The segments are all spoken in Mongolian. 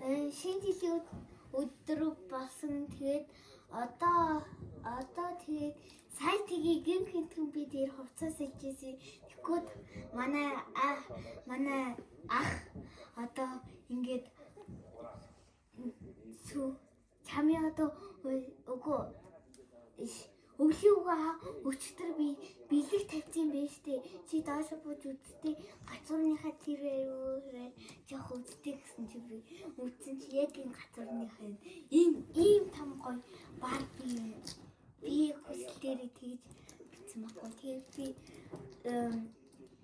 шинэ жилийн өдөр болсон. Тэгээд одоо тэгээд сайн тгийг гинхэн би дээр хувцас илжсэн. Тэгэхэд манай ах одоо ингээд чамын одоо үгүй өглөөгөө өчтөр би бэлэг тавьсан байж тээ. Чи доош бууж үзтээ. Гацуурныхаа тэрээр жоох үзтээ гэсэн чи би үзсэн чи яг энэ гацуурныхаа ийм том гоё Барби би хүсэл дээр тэгж бичсэн баггүй.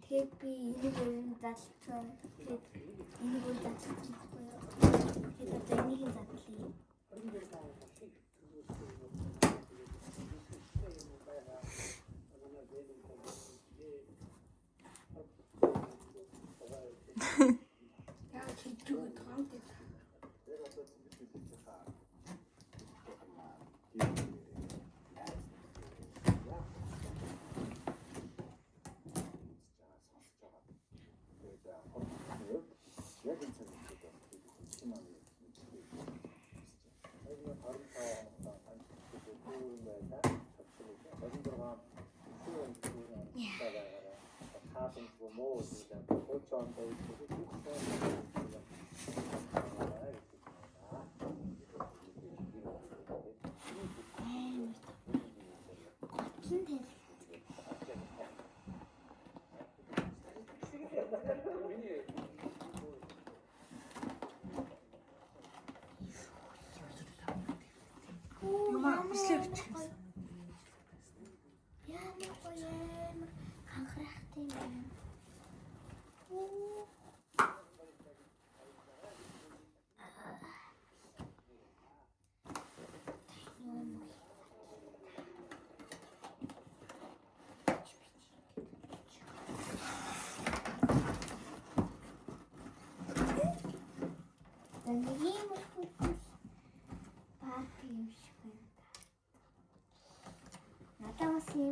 Тэгээд би энийг задлсан. Тэгээд энийг задлсан баггүй. Тэгээд одоо энийг задлаа.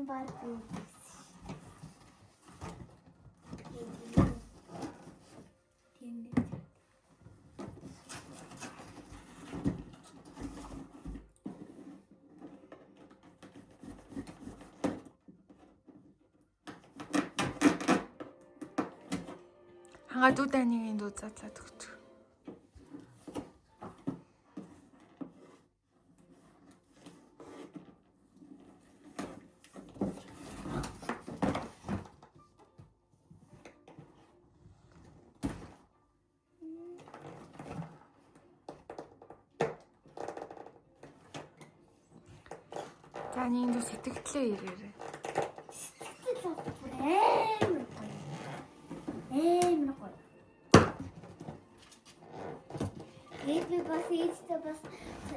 Барби. Ханга дүүдэнийг дүү задлаад өгч. Таны дүү сэтгэлээ ирээрээ.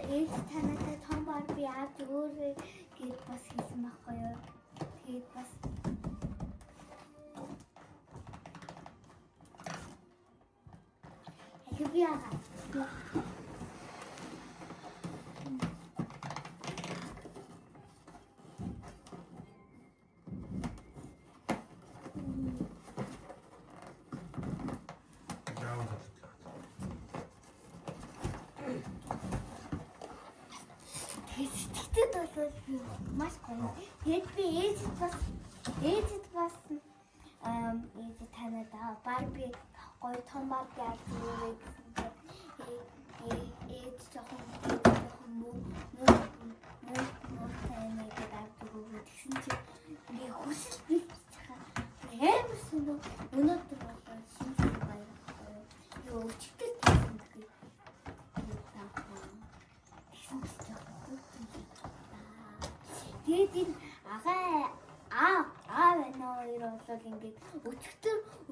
Ээж танаатай том Барби авч өөрөө гээд бас хийсэн байхгүй юу. Тэгээд бас би яагаад маш гоё. Тэгээд би ээжэд бас ээж танаа Барби гоё том Барби авч ирээ гэсэн. Ээж жоохон муу танаа гэдэг гэсэн чи би хүсэл бий чахаа. Амар сүнөө өнөөдөр болоо шинж гоё. Юу өчтөр гэсэн би. Тэгээд энэ аа хоёр бол ингээд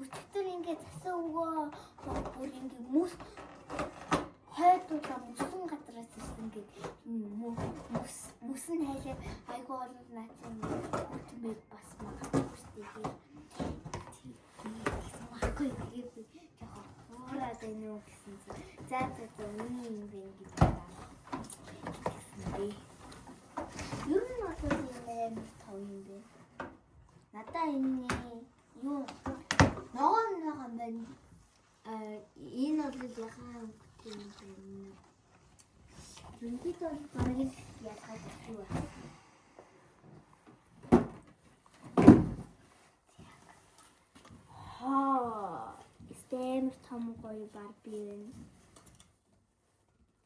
өчтөр ингээд засаа өгөө бүр ингээд мөс хойдуулаа мөсөн гадраас ингээд мөс нь хайлаа айгуу олон наачин хөтмөд бас магадгүй тэгээд би жоохон уураад байна уу гэсэн чинь за миний юм бэ гэдэг. Юу нэг юм тав юм бэ? Надаа энэ юу ногоон байна. Энэ бол яхан Юунд бол бараг ялгаад юу вэ? Стэмэр том гоё Барби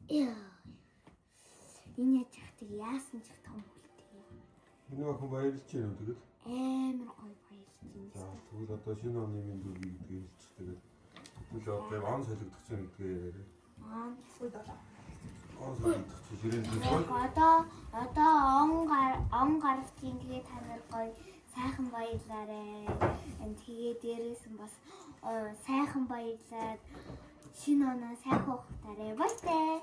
байна. Энэ яж хатыг яасан ч том үлдээ. Энэ охин баярлж байна уу тэгээд? Амар гоё баярлж байна. За тэгвэл одоо шинэ оны мэндүүд гэдгийг хэлчих тэгээд. Тэгвэл одоо он солигдох чинь гэдгээ яриа. Он солигдох чинь ширээн зүйл. Одоо он гарах чинь тэгээд та нар гоё сайхан баярлаарэ. Тэгээ дээрээс нь бас сайхан баярлаад шинэ оноо сайхан ухтаарэ. Баяртай.